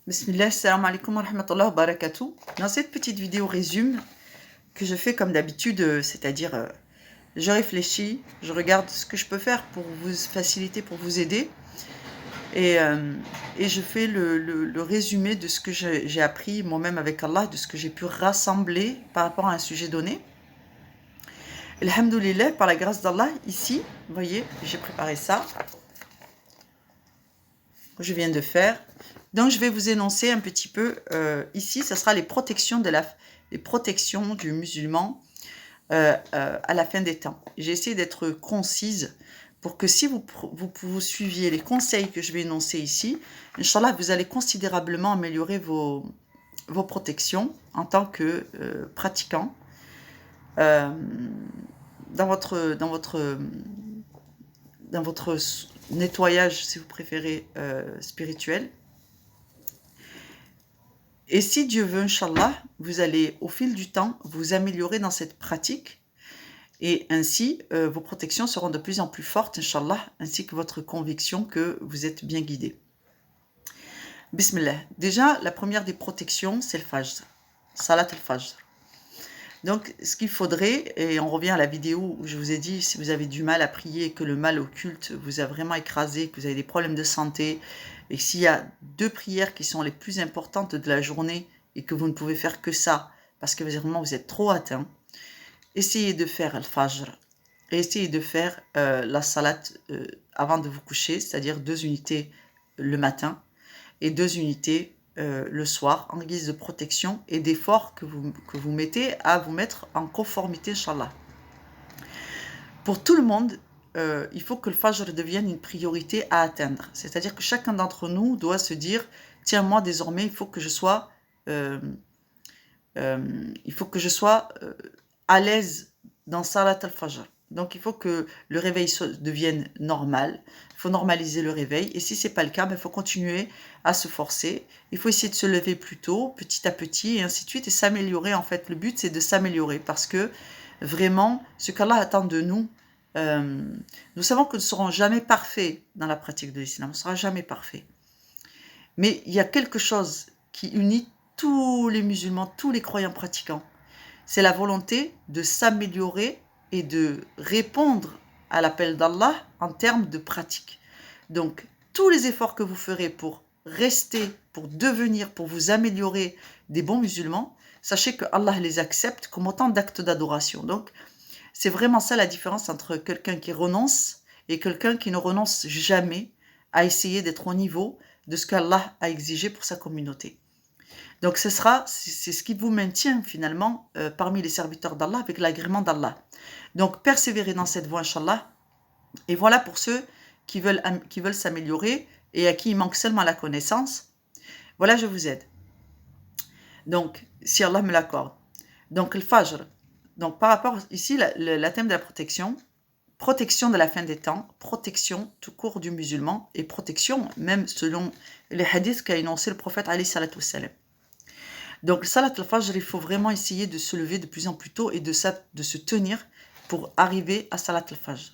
Bismillah, salam alaikum wa rahmatullah wa barakatuh. Dans cette petite vidéo résume que je fais comme d'habitude, c'est-à-dire je réfléchis, je regarde ce que je peux faire pour vous faciliter, pour vous aider et, euh, et je fais le résumé de ce que j'ai appris moi-même avec Allah, de ce que j'ai pu rassembler par rapport à un sujet donné. Alhamdoulilah, par la grâce d'Allah, ici, vous voyez, j'ai préparé ça, que je viens de faire. Donc, je vais vous énoncer un petit peu, ici, ce sera les protections, les protections du musulman à la fin des temps. J'ai essayé d'être concise pour que si vous suiviez les conseils que je vais énoncer ici, Inch'Allah, vous allez considérablement améliorer vos protections en tant que pratiquant dans votre nettoyage, si vous préférez, spirituel. Et si Dieu veut, Inch'Allah, vous allez, au fil du temps, vous améliorer dans cette pratique. Et ainsi, vos protections seront de plus en plus fortes, Inch'Allah, ainsi que votre conviction que vous êtes bien guidé. Bismillah. Déjà, la première des protections, c'est le Fajr. Salat al-Fajr. Donc, ce qu'il faudrait, et on revient à la vidéo où je vous ai dit, si vous avez du mal à prier, que le mal occulte vous a vraiment écrasé, que vous avez des problèmes de santé, et s'il y a deux prières qui sont les plus importantes de la journée, et que vous ne pouvez faire que ça, parce que vraiment vous êtes trop atteint, essayez de faire al-Fajr, et essayez de faire la salat avant de vous coucher, c'est-à-dire 2 unités le matin, et 2 unités le soir, en guise de protection et d'effort que vous mettez à vous mettre en conformité, Inch'Allah. Pour tout le monde, il faut que le Fajr devienne une priorité à atteindre. C'est-à-dire que chacun d'entre nous doit se dire, tiens, moi, désormais, il faut que je sois à l'aise dans Salat al-Fajr. Donc, il faut que le réveil devienne normal. Il faut normaliser le réveil. Et si ce n'est pas le cas, il faut continuer à se forcer. Il faut essayer de se lever plus tôt, petit à petit, et ainsi de suite, et s'améliorer. En fait, le but, c'est de s'améliorer. Parce que, vraiment, ce qu'Allah attend de nous, nous savons que nous ne serons jamais parfaits dans la pratique de l'islam. On ne sera jamais parfait. Mais il y a quelque chose qui unit tous les musulmans, tous les croyants pratiquants. C'est la volonté de s'améliorer et de répondre à l'appel d'Allah en termes de pratique. Donc, tous les efforts que vous ferez pour rester, pour devenir, pour vous améliorer des bons musulmans, sachez que Allah les accepte comme autant d'actes d'adoration. Donc, c'est vraiment ça la différence entre quelqu'un qui renonce et quelqu'un qui ne renonce jamais à essayer d'être au niveau de ce qu'Allah a exigé pour sa communauté. Donc c'est ce qui vous maintient finalement parmi les serviteurs d'Allah avec l'agrément d'Allah. Donc persévérez dans cette voie, Inch'Allah. Et voilà pour ceux qui veulent s'améliorer et à qui il manque seulement la connaissance. Voilà, je vous aide. Donc, si Allah me l'accorde. Donc, le Fajr. Donc, par rapport ici, la thème de la protection de la fin des temps, protection tout court du musulman et protection même selon les hadiths qu'a énoncé le prophète alayhi salatu wassalam. Donc, Salat al-Fajr, il faut vraiment essayer de se lever de plus en plus tôt et de se tenir pour arriver à Salat al-Fajr.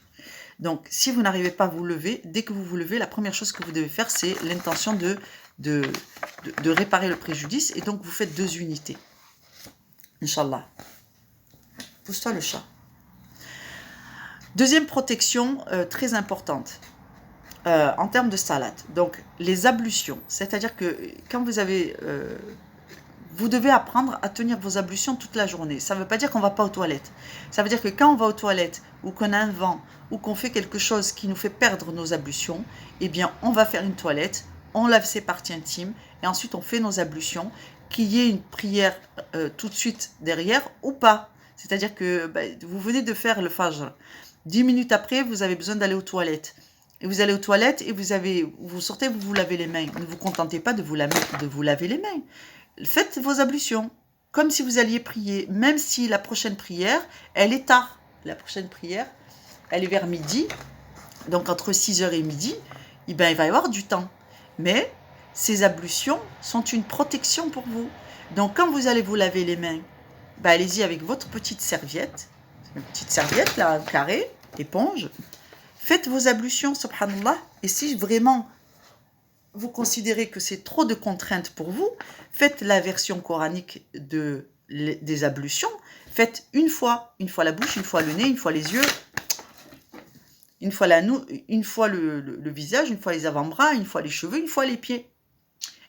Donc, si vous n'arrivez pas à vous lever, dès que vous vous levez, la première chose que vous devez faire, c'est l'intention de réparer le préjudice. Et donc, vous faites 2 unités. Inch'Allah. Pousse-toi le chat. Deuxième protection très importante en termes de salat. Donc, les ablutions. C'est-à-dire que quand vous devez apprendre à tenir vos ablutions toute la journée. Ça ne veut pas dire qu'on ne va pas aux toilettes. Ça veut dire que quand on va aux toilettes ou qu'on a un vent ou qu'on fait quelque chose qui nous fait perdre nos ablutions, eh bien, on va faire une toilette, on lave ses parties intimes et ensuite on fait nos ablutions, qu'il y ait une prière tout de suite derrière ou pas. C'est-à-dire que vous venez de faire le Fajr. 10 minutes après, vous avez besoin d'aller aux toilettes. Et vous allez aux toilettes et vous sortez, vous vous lavez les mains. Ne vous contentez pas de vous laver les mains. Faites vos ablutions, comme si vous alliez prier, même si la prochaine prière, elle est tard. La prochaine prière, elle est vers midi, donc entre 6h et midi, il va y avoir du temps. Mais ces ablutions sont une protection pour vous. Donc quand vous allez vous laver les mains, allez-y avec votre petite serviette, une petite serviette là, un carré, éponge. Faites vos ablutions, subhanallah, et si vraiment vous considérez que c'est trop de contraintes pour vous, faites la version coranique des ablutions. Faites une fois la bouche, une fois le nez, une fois les yeux, une fois le visage, une fois les avant-bras, une fois les cheveux, une fois les pieds.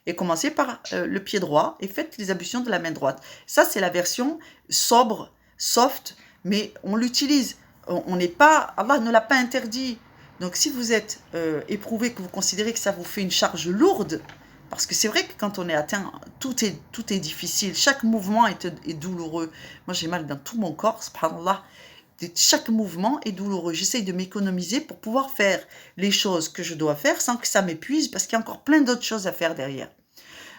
Et commencez par le pied droit et faites les ablutions de la main droite. Ça, c'est la version sobre, soft, mais on l'utilise. On n'est pas, Allah ne l'a pas interdit. Donc si vous êtes éprouvé, que vous considérez que ça vous fait une charge lourde, parce que c'est vrai que quand on est atteint, tout est difficile. Chaque mouvement est douloureux. Moi, j'ai mal dans tout mon corps, subhanallah. Chaque mouvement est douloureux. J'essaye de m'économiser pour pouvoir faire les choses que je dois faire sans que ça m'épuise, parce qu'il y a encore plein d'autres choses à faire derrière.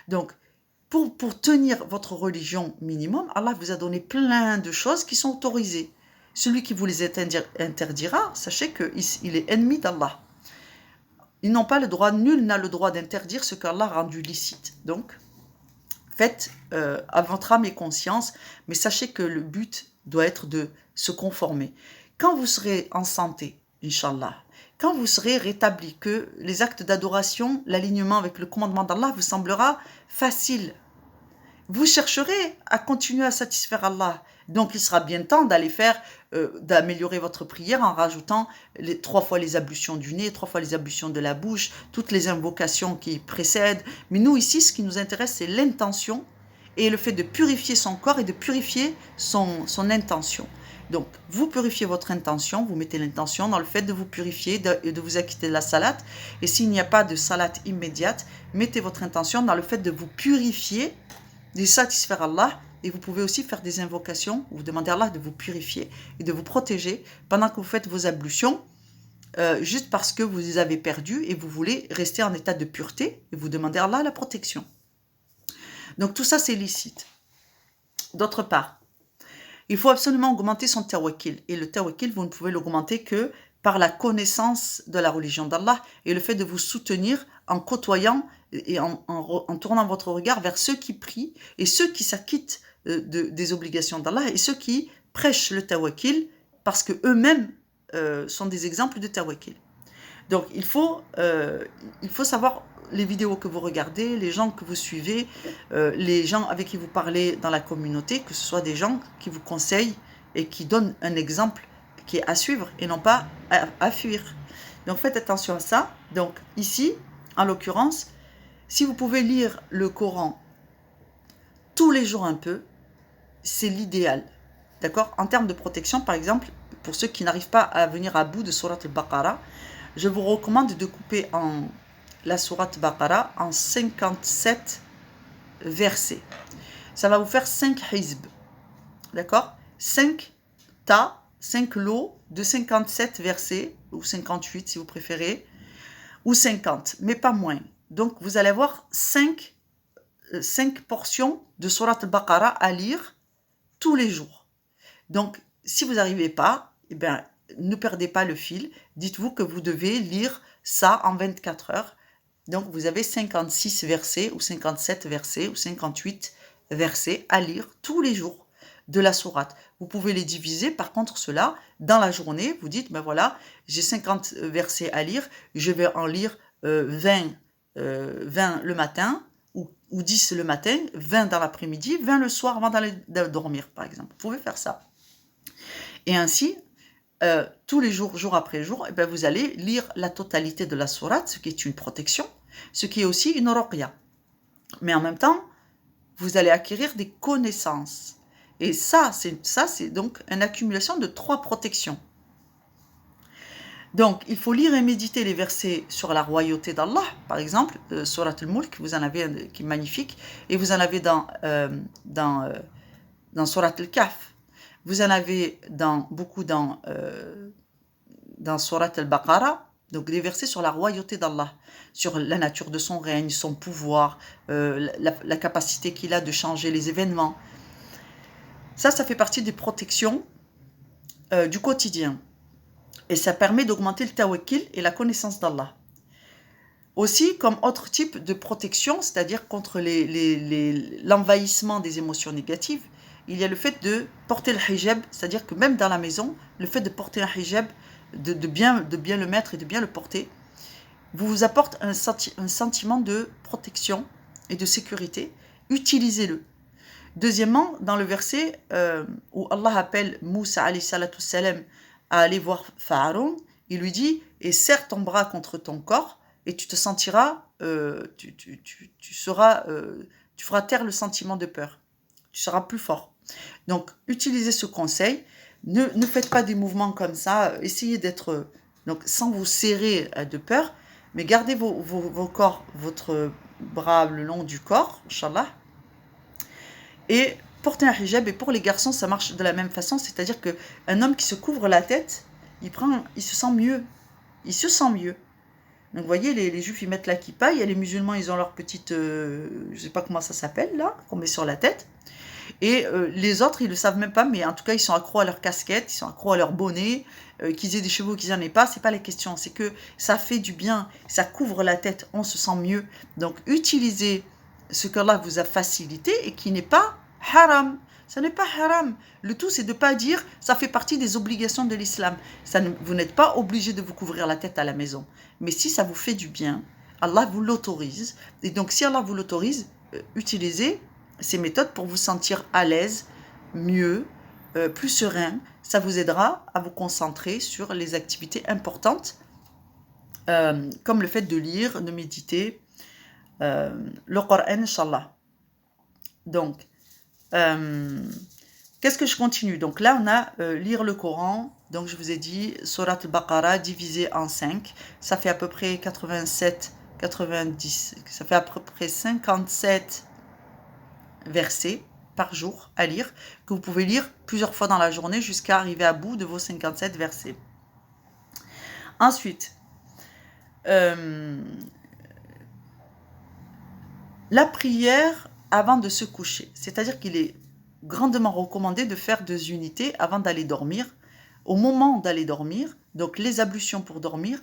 Donc, pour tenir votre religion minimum, Allah vous a donné plein de choses qui sont autorisées. Celui qui vous les interdira, sachez qu'il est ennemi d'Allah. Ils n'ont pas le droit, nul n'a le droit d'interdire ce qu'Allah a rendu licite. Donc, faites à votre âme et conscience, mais sachez que le but doit être de se conformer. Quand vous serez en santé, Inch'Allah, quand vous serez rétabli, que les actes d'adoration, l'alignement avec le commandement d'Allah vous semblera facile, vous chercherez à continuer à satisfaire Allah. Donc il sera bien temps d'améliorer votre prière en rajoutant 3 fois les ablutions du nez, 3 fois les ablutions de la bouche, toutes les invocations qui précèdent. Mais nous ici, ce qui nous intéresse, c'est l'intention et le fait de purifier son corps et de purifier son intention. Donc, vous purifiez votre intention, vous mettez l'intention dans le fait de vous purifier et de vous acquitter de la salate. Et s'il n'y a pas de salate immédiate, mettez votre intention dans le fait de vous purifier, de satisfaire Allah. Et vous pouvez aussi faire des invocations, vous demandez à Allah de vous purifier et de vous protéger pendant que vous faites vos ablutions, juste parce que vous les avez perdus et vous voulez rester en état de pureté et vous demandez à Allah la protection. Donc tout ça, c'est licite. D'autre part, il faut absolument augmenter son tawakkil. Et le tawakkil, vous ne pouvez l'augmenter que par la connaissance de la religion d'Allah et le fait de vous soutenir en côtoyant et en tournant votre regard vers ceux qui prient et ceux qui s'acquittent des obligations d'Allah et ceux qui prêchent le tawakkil parce qu'eux-mêmes sont des exemples de tawakkil. Donc il faut savoir les vidéos que vous regardez, les gens que vous suivez, les gens avec qui vous parlez dans la communauté, que ce soit des gens qui vous conseillent et qui donnent un exemple qui est à suivre et non pas à fuir. Donc faites attention à ça. Donc ici, en l'occurrence, si vous pouvez lire le Coran tous les jours un peu, c'est l'idéal. D'accord? En termes de protection, par exemple, pour ceux qui n'arrivent pas à venir à bout de Surat al-Baqarah, je vous recommande de couper la Surat al-Baqarah en 57 versets. Ça va vous faire 5 hizb. D'accord? 5 tas, 5 lots de 57 versets, ou 58 si vous préférez, ou 50, mais pas moins. Donc vous allez avoir 5 portions de Surat al-Baqarah à lire tous les jours. Donc si vous n'arrivez pas, eh bien, ne perdez pas le fil. Dites-vous que vous devez lire ça en 24 heures. Donc vous avez 56 versets, ou 57 versets, ou 58 versets à lire tous les jours de la sourate. Vous pouvez les diviser, par contre cela, dans la journée, vous dites, ben voilà, j'ai 50 versets à lire, je vais en lire 20 le matin, ou 10 le matin, 20 dans l'après-midi, 20 le soir avant d'aller dormir, par exemple. Vous pouvez faire ça. Et ainsi, tous les jours, jour après jour, eh bien, vous allez lire la totalité de la sourate, ce qui est une protection, ce qui est aussi une ruqya. Mais en même temps, vous allez acquérir des connaissances. Et ça, c'est donc une accumulation de 3 protections. Donc, il faut lire et méditer les versets sur la royauté d'Allah, par exemple, Surat al-Mulk, vous en avez un qui est magnifique, et vous en avez dans Surat al-Kahf. Vous en avez beaucoup dans Surat al-Baqarah, donc des versets sur la royauté d'Allah, sur la nature de son règne, son pouvoir, la capacité qu'il a de changer les événements. Ça fait partie des protections du quotidien. Et ça permet d'augmenter le tawakkil et la connaissance d'Allah. Aussi, comme autre type de protection, c'est-à-dire contre l'envahissement des émotions négatives, il y a le fait de porter le hijab, c'est-à-dire que même dans la maison, le fait de porter un hijab, de bien le mettre et de bien le porter, vous apporte un sentiment de protection et de sécurité, utilisez-le. Deuxièmement, dans le verset où Allah appelle Moussa alayhi salatu salam à aller voir Pharaon, il lui dit « Et serre ton bras contre ton corps et tu te sentiras, tu feras taire le sentiment de peur. Tu seras plus fort. » Donc, utilisez ce conseil. Ne faites pas des mouvements comme ça. Essayez d'être donc sans vous serrer de peur, mais gardez vos corps, votre bras le long du corps, Inch'Allah. Et porter un hijab, et pour les garçons, ça marche de la même façon, c'est-à-dire qu'un homme qui se couvre la tête, il se sent mieux. Il se sent mieux. Donc vous voyez, les juifs, ils mettent la kippa, il y a les musulmans, ils ont leur petite, je sais pas comment ça s'appelle là, qu'on met sur la tête. Et les autres, ils le savent même pas, mais en tout cas, ils sont accros à leur casquette, ils sont accros à leur bonnet, qu'ils aient des cheveux ou qu'ils en aient pas, c'est pas la question. C'est que ça fait du bien, ça couvre la tête, on se sent mieux. Donc utilisez ce qu'Allah vous a facilité et qui n'est pas haram. Ça n'est pas haram. Le tout, c'est de ne pas dire ça fait partie des obligations de l'islam. Vous n'êtes pas obligé de vous couvrir la tête à la maison. Mais si ça vous fait du bien, Allah vous l'autorise. Et donc, si Allah vous l'autorise, utilisez ces méthodes pour vous sentir à l'aise, mieux, plus serein. Ça vous aidera à vous concentrer sur les activités importantes, comme le fait de lire, de méditer, le Coran, Inch'Allah. Donc, qu'est-ce que je continue? Donc là, on a lire le Coran. Donc, je vous ai dit, Surat al-Baqarah divisé en 5. Ça fait à peu près 87, 90. Ça fait à peu près 57 versets par jour à lire, que vous pouvez lire plusieurs fois dans la journée jusqu'à arriver à bout de vos 57 versets. Ensuite, la prière avant de se coucher. C'est-à-dire qu'il est grandement recommandé de faire 2 unités avant d'aller dormir. Au moment d'aller dormir, donc les ablutions pour dormir,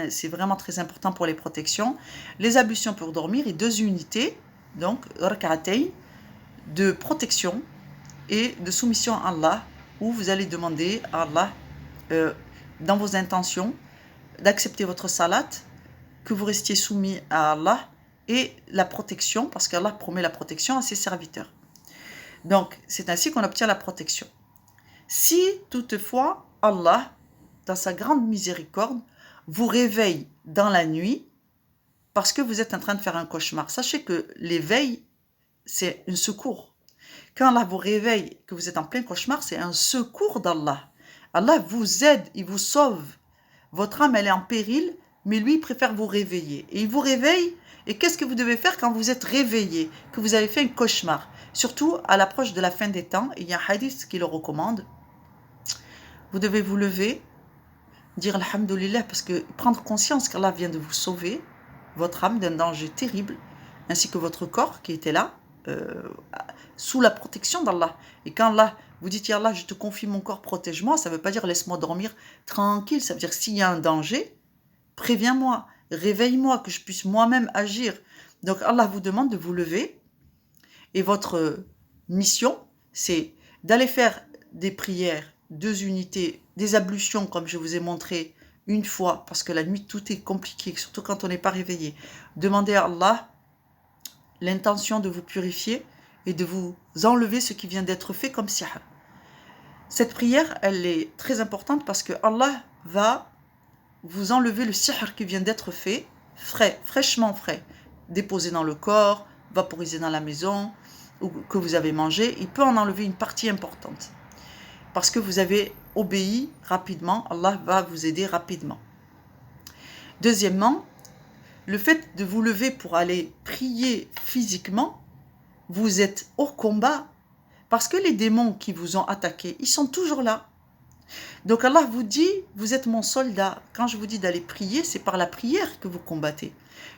c'est vraiment très important pour les protections. Les ablutions pour dormir et 2 unités, donc rak'atayn, de protection et de soumission à Allah, où vous allez demander à Allah, dans vos intentions, d'accepter votre salat, que vous restiez soumis à Allah, et la protection, parce qu'Allah promet la protection à ses serviteurs. Donc, c'est ainsi qu'on obtient la protection. Si, toutefois, Allah, dans sa grande miséricorde, vous réveille dans la nuit, parce que vous êtes en train de faire un cauchemar, sachez que l'éveil, c'est un secours. Quand Allah vous réveille, que vous êtes en plein cauchemar, c'est un secours d'Allah. Allah vous aide, il vous sauve. Votre âme, elle est en péril, mais lui, il préfère vous réveiller. Et il vous réveille, et qu'est-ce que vous devez faire quand vous êtes réveillé, que vous avez fait un cauchemar? Surtout à l'approche de la fin des temps, il y a un hadith qui le recommande. Vous devez vous lever, dire Alhamdulillah, parce que prendre conscience qu'Allah vient de vous sauver, votre âme d'un danger terrible, ainsi que votre corps qui était là, sous la protection d'Allah. Et quand Allah vous dit, ya Allah, je te confie mon corps, protège-moi, ça ne veut pas dire laisse-moi dormir tranquille, ça veut dire s'il y a un danger, préviens-moi, réveille-moi, que je puisse moi-même agir. Donc Allah vous demande de vous lever, et votre mission, c'est d'aller faire des prières, 2 unités, des ablutions, comme je vous ai montré une fois, parce que la nuit, tout est compliqué, surtout quand on n'est pas réveillé. Demandez à Allah l'intention de vous purifier et de vous enlever ce qui vient d'être fait comme sihr. Cette prière, elle est très importante parce que Allah va vous enlever le sihr qui vient d'être fait, frais, fraîchement frais, déposé dans le corps, vaporisé dans la maison, ou que vous avez mangé. Il peut en enlever une partie importante. Parce que vous avez obéi rapidement, Allah va vous aider rapidement. Deuxièmement, le fait de vous lever pour aller prier physiquement, vous êtes au combat, parce que les démons qui vous ont attaqué, ils sont toujours là. Donc Allah vous dit, vous êtes mon soldat. Quand je vous dis d'aller prier, c'est par la prière que vous combattez.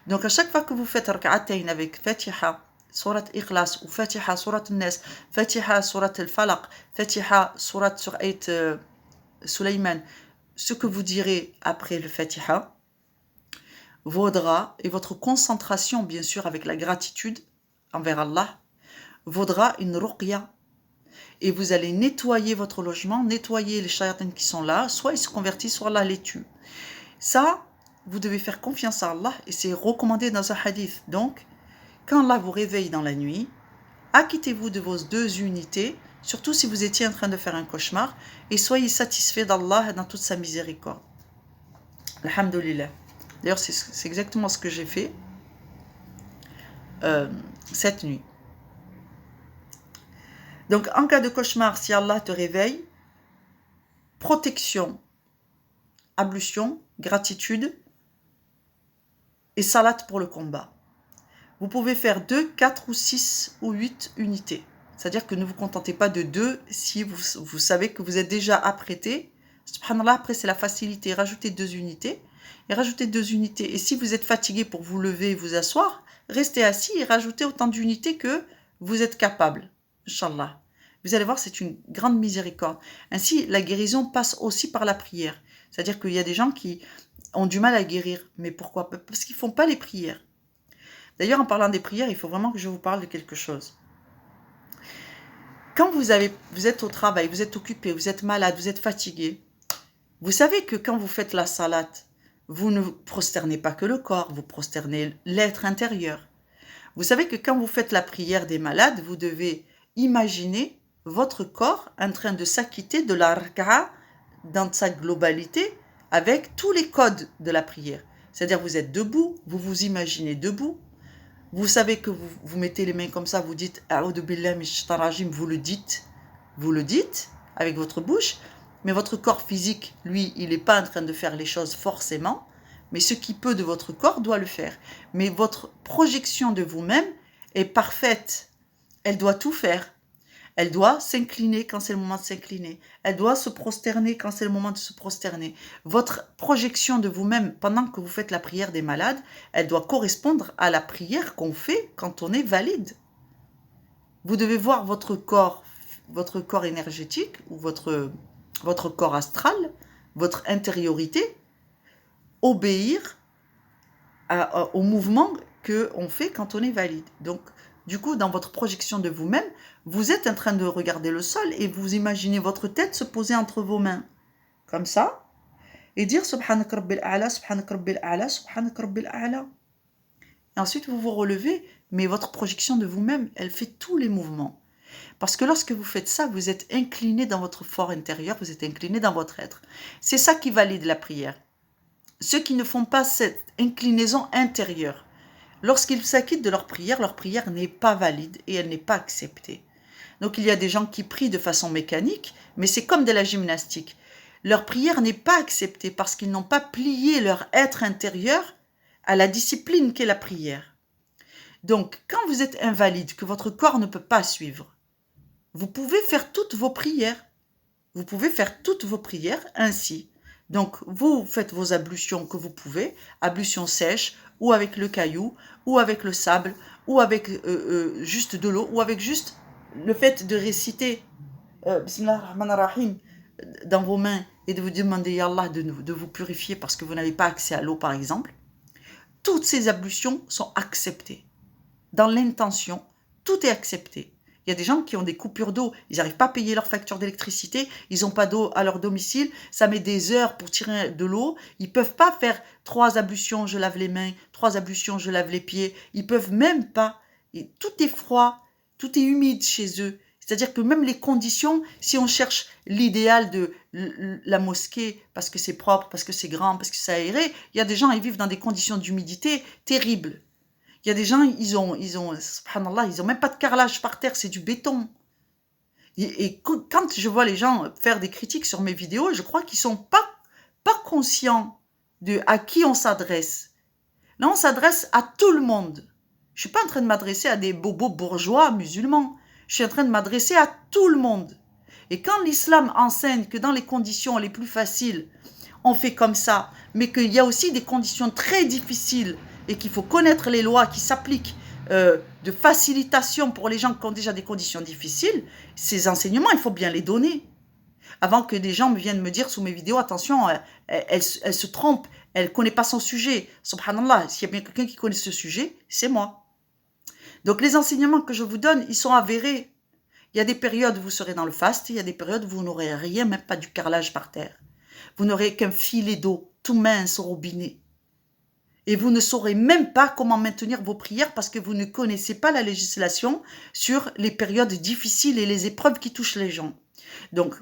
Donc à chaque fois que vous faites rak'atayn avec Fatiha, Surat Ikhlas, ou Fatiha, Surat Al-Nas, Fatiha, Surat Al-Falaq, Fatiha, Surat sur Ayt Sulaiman, ce que vous direz après le Fatiha, vaudra, et votre concentration bien sûr avec la gratitude envers Allah, vaudra une ruqya. Et vous allez nettoyer votre logement, nettoyer les shayatins qui sont là, soit ils se convertissent, soit Allah les tue. Ça, vous devez faire confiance à Allah et c'est recommandé dans un hadith. Donc, quand Allah vous réveille dans la nuit, acquittez-vous de vos 2 unités, surtout si vous étiez en train de faire un cauchemar, et soyez satisfait d'Allah dans toute sa miséricorde. Alhamdulillah. D'ailleurs, c'est exactement ce que j'ai fait cette nuit. Donc, en cas de cauchemar, si Allah te réveille, protection, ablution, gratitude et salat pour le combat. Vous pouvez faire 2, 4 ou 6 ou 8 unités. C'est-à-dire que ne vous contentez pas de 2 si vous savez que vous êtes déjà apprêté. Subhanallah, après c'est la facilité. Rajoutez 2 unités et rajoutez 2 unités. Et si vous êtes fatigué pour vous lever et vous asseoir, restez assis et rajoutez autant d'unités que vous êtes capable. Inch'Allah. Vous allez voir, c'est une grande miséricorde. Ainsi, la guérison passe aussi par la prière. C'est-à-dire qu'il y a des gens qui ont du mal à guérir. Mais pourquoi? Parce qu'ils ne font pas les prières. D'ailleurs, en parlant des prières, il faut vraiment que je vous parle de quelque chose. Quand vous êtes au travail, vous êtes occupé, vous êtes malade, vous êtes fatigué, vous savez que quand vous faites la salat, vous ne prosternez pas que le corps, vous prosternez l'être intérieur. Vous savez que quand vous faites la prière des malades, vous devez imaginer votre corps en train de s'acquitter de la raka'a dans sa globalité avec tous les codes de la prière. C'est-à-dire vous êtes debout, vous vous imaginez debout, vous savez que vous mettez les mains comme ça, vous dites « A'udhu billahi minash shaitanir rajim », vous le dites avec votre bouche, mais votre corps physique, lui, il n'est pas en train de faire les choses forcément, mais ce qui peut de votre corps doit le faire. Mais votre projection de vous-même est parfaite, elle doit tout faire. Elle doit s'incliner quand c'est le moment de s'incliner. Elle doit se prosterner quand c'est le moment de se prosterner. Votre projection de vous-même pendant que vous faites la prière des malades, elle doit correspondre à la prière qu'on fait quand on est valide. Vous devez voir votre corps énergétique ou votre corps astral, votre intériorité, obéir au mouvement qu'on fait quand on est valide. Donc, du coup, dans votre projection de vous-même, vous êtes en train de regarder le sol et vous imaginez votre tête se poser entre vos mains, comme ça, et dire Subhanak Rabbil A'la, Subhanak Rabbil A'la, Subhanak Rabbil A'la. Et ensuite, vous vous relevez, mais votre projection de vous-même, elle fait tous les mouvements. Parce que lorsque vous faites ça, vous êtes incliné dans votre fort intérieur, vous êtes incliné dans votre être. C'est ça qui valide la prière. Ceux qui ne font pas cette inclinaison intérieure, lorsqu'ils s'acquittent de leur prière n'est pas valide et elle n'est pas acceptée. Donc il y a des gens qui prient de façon mécanique, mais c'est comme de la gymnastique. Leur prière n'est pas acceptée parce qu'ils n'ont pas plié leur être intérieur à la discipline qu'est la prière. Donc quand vous êtes invalide, que votre corps ne peut pas suivre, vous pouvez faire toutes vos prières. Vous pouvez faire toutes vos prières ainsi. Donc, vous faites vos ablutions que vous pouvez, ablutions sèches, ou avec le caillou, ou avec le sable, ou avec juste de l'eau, ou avec juste le fait de réciter Bismillah ar-Rahman ar-Rahim dans vos mains et de vous demander à Allah de vous purifier parce que vous n'avez pas accès à l'eau, par exemple. Toutes ces ablutions sont acceptées. Dans l'intention, tout est accepté. Il y a des gens qui ont des coupures d'eau, ils n'arrivent pas à payer leur facture d'électricité, ils n'ont pas d'eau à leur domicile, ça met des heures pour tirer de l'eau, ils ne peuvent pas faire 3 ablutions, je lave les mains, 3 ablutions, je lave les pieds, ils ne peuvent même pas. Et tout est froid, tout est humide chez eux. C'est-à-dire que même les conditions, si on cherche l'idéal de la mosquée, parce que c'est propre, parce que c'est grand, parce que c'est aéré, il y a des gens qui vivent dans des conditions d'humidité terribles. Il y a des gens, subhanallah, ils ont même pas de carrelage par terre, c'est du béton. Et quand je vois les gens faire des critiques sur mes vidéos, je crois qu'ils sont pas conscients de à qui on s'adresse. Là, on s'adresse à tout le monde. Je suis pas en train de m'adresser à des bobos bourgeois musulmans. Je suis en train de m'adresser à tout le monde. Et quand l'islam enseigne que dans les conditions les plus faciles, on fait comme ça, mais qu'il y a aussi des conditions très difficiles et qu'il faut connaître les lois qui s'appliquent de facilitation pour les gens qui ont déjà des conditions difficiles, ces enseignements, il faut bien les donner. Avant que des gens viennent me dire sous mes vidéos, attention, elle se trompe, elle ne connaît pas son sujet. Subhanallah, s'il y a bien quelqu'un qui connaît ce sujet, c'est moi. Donc les enseignements que je vous donne, ils sont avérés. Il y a des périodes où vous serez dans le faste, il y a des périodes où vous n'aurez rien, même pas du carrelage par terre. Vous n'aurez qu'un filet d'eau tout mince au robinet. Et vous ne saurez même pas comment maintenir vos prières parce que vous ne connaissez pas la législation sur les périodes difficiles et les épreuves qui touchent les gens. Donc,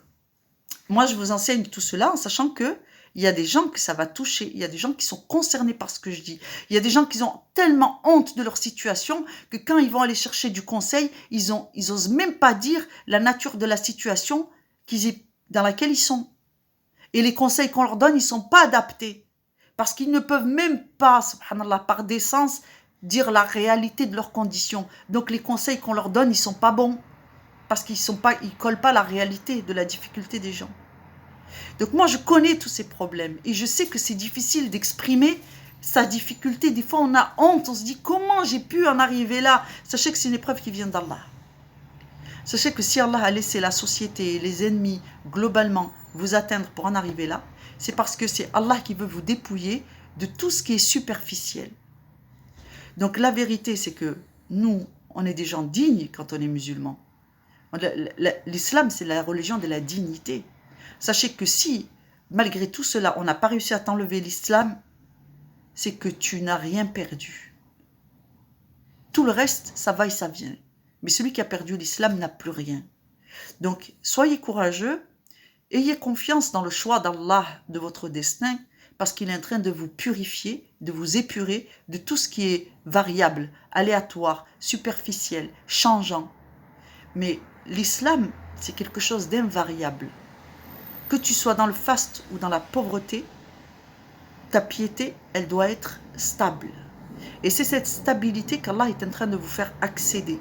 moi, je vous enseigne tout cela en sachant que il y a des gens que ça va toucher, il y a des gens qui sont concernés par ce que je dis. Il y a des gens qui ont tellement honte de leur situation que quand ils vont aller chercher du conseil, ils osent même pas dire la nature de la situation dans laquelle ils sont. Et les conseils qu'on leur donne, ils sont pas adaptés. Parce qu'ils ne peuvent même pas, subhanallah, par décence, dire la réalité de leurs conditions. Donc les conseils qu'on leur donne, ils sont pas bons. Parce qu'ils collent pas la réalité de la difficulté des gens. Donc moi, je connais tous ces problèmes et je sais que c'est difficile d'exprimer sa difficulté. Des fois, on a honte, on se dit comment j'ai pu en arriver là. Sachez que c'est une épreuve qui vient d'Allah. Sachez que si Allah a laissé la société, les ennemis, globalement, vous atteindre pour en arriver là, c'est parce que c'est Allah qui veut vous dépouiller de tout ce qui est superficiel. Donc la vérité, c'est que nous, on est des gens dignes quand on est musulman. L'islam, c'est la religion de la dignité. Sachez que si, malgré tout cela, on n'a pas réussi à t'enlever l'islam, c'est que tu n'as rien perdu. Tout le reste, ça va et ça vient. Mais celui qui a perdu l'islam n'a plus rien. Donc, soyez courageux, ayez confiance dans le choix d'Allah de votre destin, parce qu'il est en train de vous purifier, de vous épurer de tout ce qui est variable, aléatoire, superficiel, changeant. Mais l'islam, c'est quelque chose d'invariable. Que tu sois dans le faste ou dans la pauvreté, ta piété, elle doit être stable. Et c'est cette stabilité qu'Allah est en train de vous faire accéder.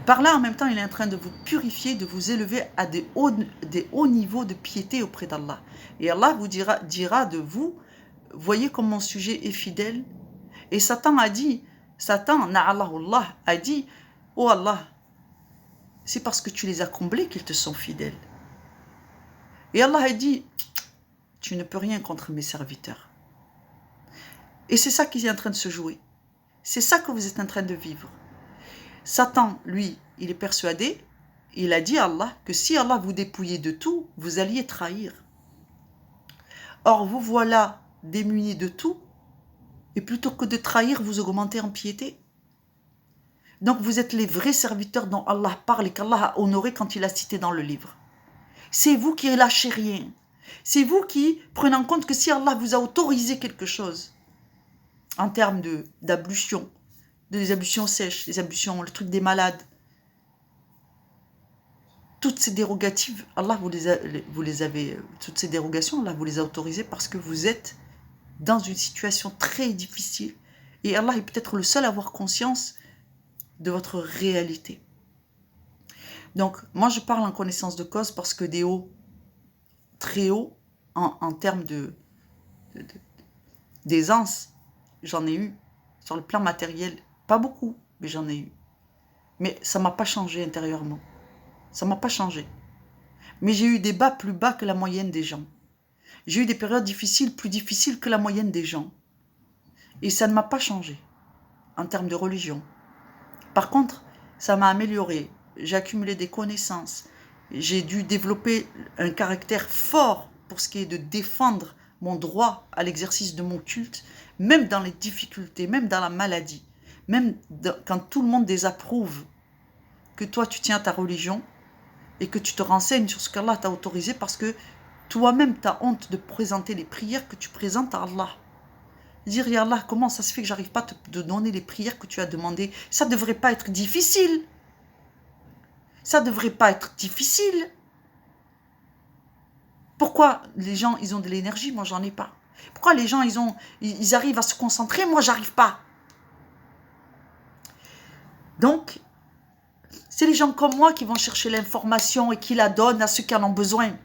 Par là, en même temps, il est en train de vous purifier, de vous élever à des hauts niveaux de piété auprès d'Allah. Et Allah vous dira de vous, voyez comme mon sujet est fidèle. Et Satan, na'Allah, a dit, oh Allah, c'est parce que tu les as comblés qu'ils te sont fidèles. Et Allah a dit, tu ne peux rien contre mes serviteurs. Et c'est ça qui est en train de se jouer. C'est ça que vous êtes en train de vivre. Satan, lui, il est persuadé, il a dit à Allah que si Allah vous dépouillait de tout, vous alliez trahir. Or, vous voilà démunis de tout, et plutôt que de trahir, vous augmentez en piété. Donc, vous êtes les vrais serviteurs dont Allah parle et qu'Allah a honoré quand il a cité dans le livre. C'est vous qui lâchez rien. C'est vous qui prenez en compte que si Allah vous a autorisé quelque chose, en termes d'ablution, des ablutions sèches, les ablutions, le truc des malades, toutes ces dérogatives, Allah toutes ces dérogations, Allah vous les a autorisées parce que vous êtes dans une situation très difficile et Allah est peut-être le seul à avoir conscience de votre réalité. Donc, moi je parle en connaissance de cause parce que des hauts, très hauts, en termes d'aisance, j'en ai eu. Sur le plan matériel, pas beaucoup, mais j'en ai eu. Mais ça ne m'a pas changé intérieurement. Ça ne m'a pas changé. Mais j'ai eu des bas plus bas que la moyenne des gens. J'ai eu des périodes difficiles, plus difficiles que la moyenne des gens. Et ça ne m'a pas changé en termes de religion. Par contre, ça m'a amélioré. J'ai accumulé des connaissances. J'ai dû développer un caractère fort pour ce qui est de défendre mon droit à l'exercice de mon culte, même dans les difficultés, même dans la maladie, même quand tout le monde désapprouve que toi tu tiens à ta religion et que tu te renseignes sur ce qu'Allah t'a autorisé parce que toi-même tu as honte de présenter les prières que tu présentes à Allah. Dire, ya Allah, comment ça se fait que j'arrive pas à te donner les prières que tu as demandées? Ça ne devrait pas être difficile. Ça ne devrait pas être difficile. Pourquoi les gens, ils ont de l'énergie, moi j'en ai pas? Pourquoi les gens, ils arrivent à se concentrer, moi j'arrive pas? Donc, c'est les gens comme moi qui vont chercher l'information et qui la donnent à ceux qui en ont besoin.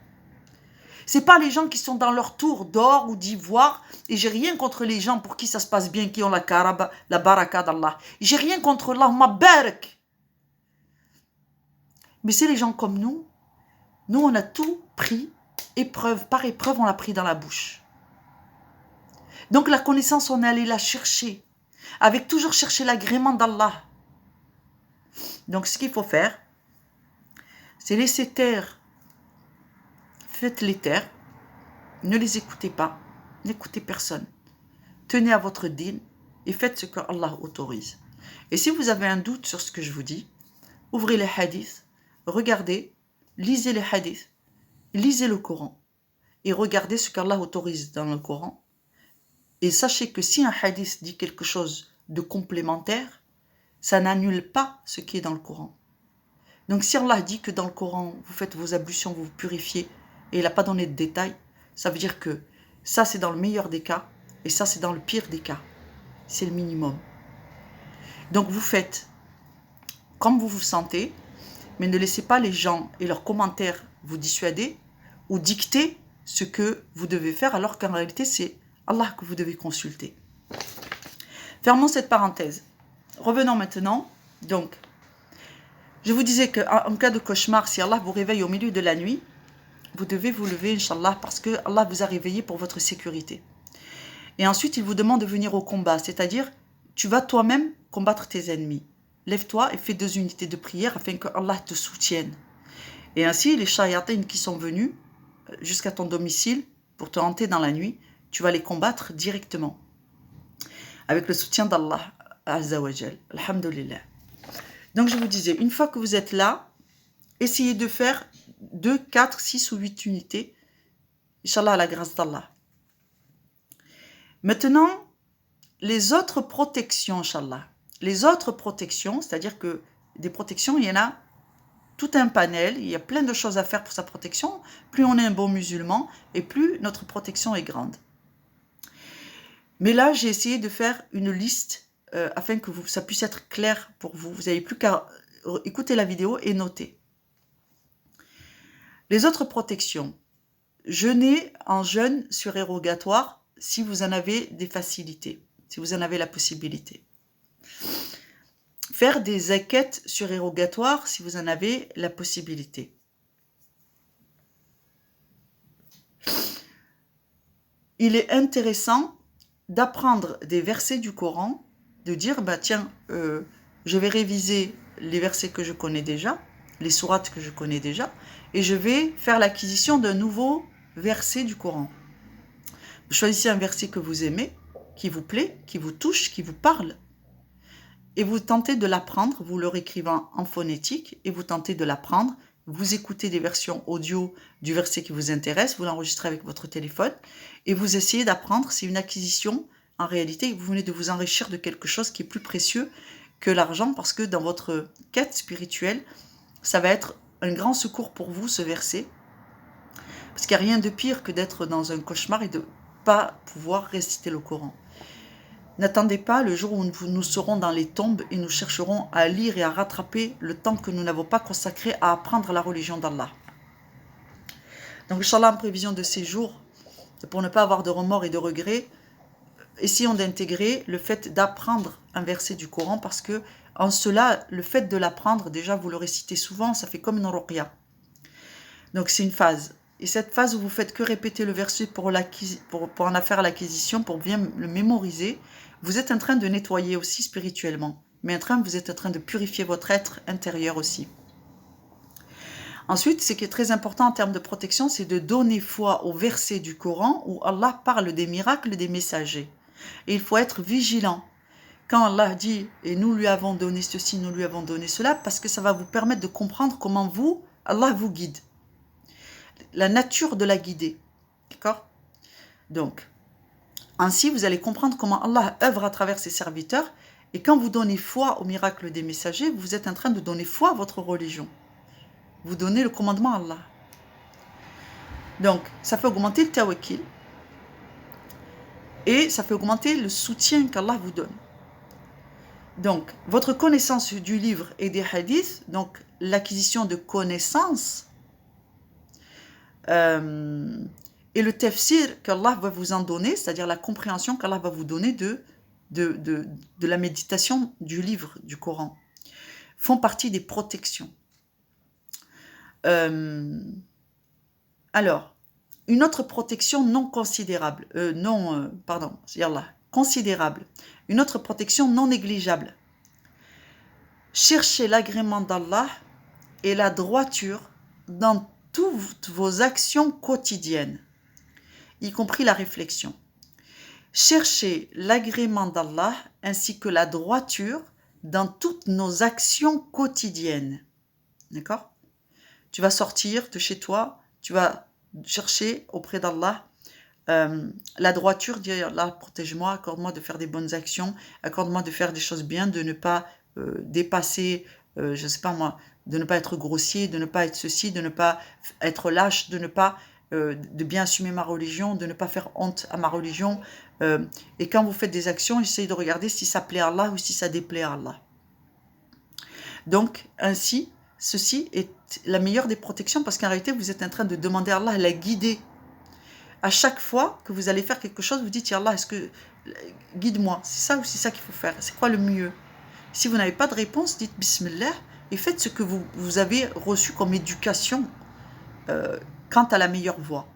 C'est pas les gens qui sont dans leur tour d'or ou d'ivoire. Et j'ai rien contre les gens pour qui ça se passe bien, qui ont la baraka d'Allah. J'ai rien contre Allah, ma barak. Mais c'est les gens comme nous. Nous, on a tout pris, épreuve par épreuve, on l'a pris dans la bouche. Donc la connaissance, on est allé la chercher. Avec toujours chercher l'agrément d'Allah. Donc ce qu'il faut faire, c'est laisser taire. Faites-les taire. Ne les écoutez pas. N'écoutez personne. tenez à votre dîn et faites ce que Allah autorise. Et si vous avez un doute sur ce que je vous dis, ouvrez les hadiths, regardez, lisez les hadiths, lisez le Coran et regardez ce qu'Allah autorise dans le Coran. Et sachez que si un hadith dit quelque chose de complémentaire, ça n'annule pas ce qui est dans le Coran. Donc si Allah dit que dans le Coran, vous faites vos ablutions, vous vous purifiez, et il n'a pas donné de détails, ça veut dire que ça c'est dans le meilleur des cas, et ça c'est dans le pire des cas. C'est le minimum. Donc vous faites comme vous vous sentez, mais ne laissez pas les gens et leurs commentaires vous dissuader ou dicter ce que vous devez faire, alors qu'en réalité c'est Allah que vous devez consulter. Fermons cette parenthèse. Revenons maintenant. Donc, je vous disais qu'en cas de cauchemar, si Allah vous réveille au milieu de la nuit, vous devez vous lever, Inch'Allah, parce que Allah vous a réveillé pour votre sécurité. Et ensuite, il vous demande de venir au combat, c'est-à-dire, tu vas toi-même combattre tes ennemis. Lève-toi et fais 2 unités de prière afin que Allah te soutienne. Et ainsi, les shayatines qui sont venus jusqu'à ton domicile pour te hanter dans la nuit, tu vas les combattre directement. Avec le soutien d'Allah, Azza wa Jal. Alhamdulillah. Donc je vous disais, une fois que vous êtes là, essayez de faire 2, 4, 6 ou 8 unités. Inch'Allah, à la grâce d'Allah. Maintenant, les autres protections, Inch'Allah. Les autres protections, c'est-à-dire que des protections, il y en a tout un panel, il y a plein de choses à faire pour sa protection. Plus on est un bon musulman, et plus notre protection est grande. Mais là, j'ai essayé de faire une liste afin que ça puisse être clair pour vous. Vous n'avez plus qu'à écouter la vidéo et noter. Les autres protections. Jeûner en jeûne surérogatoire si vous en avez des facilités, si vous en avez la possibilité. Faire des zakat surérogatoires si vous en avez la possibilité. Il est intéressant d'apprendre des versets du Coran, de dire, tiens, je vais réviser les versets que je connais déjà, les sourates que je connais déjà, et je vais faire l'acquisition d'un nouveau verset du Coran. Vous choisissez un verset que vous aimez, qui vous plaît, qui vous touche, qui vous parle, et vous tentez de l'apprendre, vous le réécrivant en phonétique, et vous tentez de l'apprendre, vous écoutez des versions audio du verset qui vous intéresse, vous l'enregistrez avec votre téléphone, et vous essayez d'apprendre. C'est une acquisition, en réalité, vous venez de vous enrichir de quelque chose qui est plus précieux que l'argent, parce que dans votre quête spirituelle, ça va être un grand secours pour vous, ce verset, parce qu'il n'y a rien de pire que d'être dans un cauchemar et de ne pas pouvoir réciter le Coran. N'attendez pas le jour où nous serons dans les tombes et nous chercherons à lire et à rattraper le temps que nous n'avons pas consacré à apprendre la religion d'Allah. Donc, Inch'Allah, en prévision de ces jours, pour ne pas avoir de remords et de regrets, essayons d'intégrer le fait d'apprendre un verset du Coran, parce que en cela, le fait de l'apprendre, déjà vous le récitez souvent, ça fait comme une ruqya. Donc c'est une phase. Et cette phase où vous faites que répéter le verset pour en faire l'acquisition, pour bien le mémoriser, vous êtes en train de nettoyer aussi spirituellement. Mais vous êtes en train de purifier votre être intérieur aussi. Ensuite, ce qui est très important en termes de protection, c'est de donner foi au verset du Coran où Allah parle des miracles des messagers. Et il faut être vigilant. Quand Allah dit « et nous lui avons donné ceci, nous lui avons donné cela », parce que ça va vous permettre de comprendre comment Allah vous guide. La nature de la guider. D'accord ? Donc, ainsi, vous allez comprendre comment Allah œuvre à travers ses serviteurs. Et quand vous donnez foi au miracle des messagers, vous êtes en train de donner foi à votre religion. Vous donnez le commandement à Allah. Donc, ça fait augmenter le tawakkil. Et ça fait augmenter le soutien qu'Allah vous donne. Donc, votre connaissance du livre et des hadiths, donc l'acquisition de connaissances, et le tafsir qu'Allah va vous en donner, c'est-à-dire la compréhension qu'Allah va vous donner de la méditation du livre, du Coran, font partie des protections. Alors, une autre protection non considérable, considérable, une autre protection non négligeable. Cherchez l'agrément d'Allah et la droiture dans toutes vos actions quotidiennes, y compris la réflexion. chercher l'agrément d'Allah ainsi que la droiture dans toutes nos actions quotidiennes. D'accord? Tu vas sortir de chez toi, tu vas chercher auprès d'Allah la droiture, dire Allah, protège-moi, accorde-moi de faire des bonnes actions, accorde-moi de faire des choses bien, de ne pas dépasser, je ne sais pas moi, de ne pas être grossier, de ne pas être ceci, de ne pas être lâche, de ne pas de bien assumer ma religion, de ne pas faire honte à ma religion. Et quand vous faites des actions, essayez de regarder si ça plaît à Allah ou si ça déplaît à Allah. Donc, ainsi, ceci est la meilleure des protections parce qu'en réalité, vous êtes en train de demander à Allah à la guider. À chaque fois que vous allez faire quelque chose, vous dites, Ya Allah, est-ce que guide-moi, c'est ça ou c'est ça qu'il faut faire? C'est quoi le mieux? Si vous n'avez pas de réponse, dites Bismillah et faites ce que vous avez reçu comme éducation quant à la meilleure voie.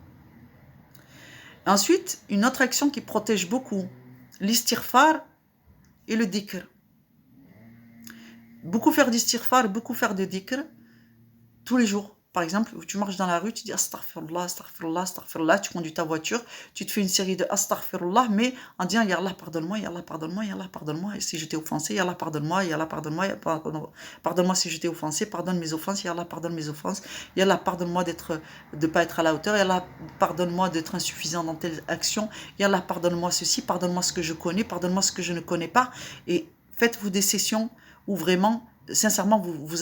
Ensuite, une autre action qui protège beaucoup, l'istighfar et le dhikr. Beaucoup faire d'istighfar, beaucoup faire de dhikr tous les jours. Par exemple, tu marches dans la rue, tu dis astaghfirullah, astaghfirullah, astaghfirullah, tu conduis ta voiture, tu te fais une série de astaghfirullah, mais en disant Ya Allah, pardonne-moi, Ya Allah, pardonne-moi, Ya Allah, pardonne-moi, et si je t'ai offensé, Ya Allah, pardonne-moi, Ya Allah, pardonne-moi, pardonne-moi si je t'ai offensé, pardonne mes offenses, Ya Allah, pardonne mes offenses, Ya Allah, pardonne-moi de ne pas être à la hauteur, Ya Allah, pardonne-moi d'être insuffisant dans telle action, Ya Allah, pardonne-moi ceci, pardonne-moi ce que je connais, pardonne-moi ce que je ne connais pas, et faites-vous des sessions où vraiment, sincèrement, vous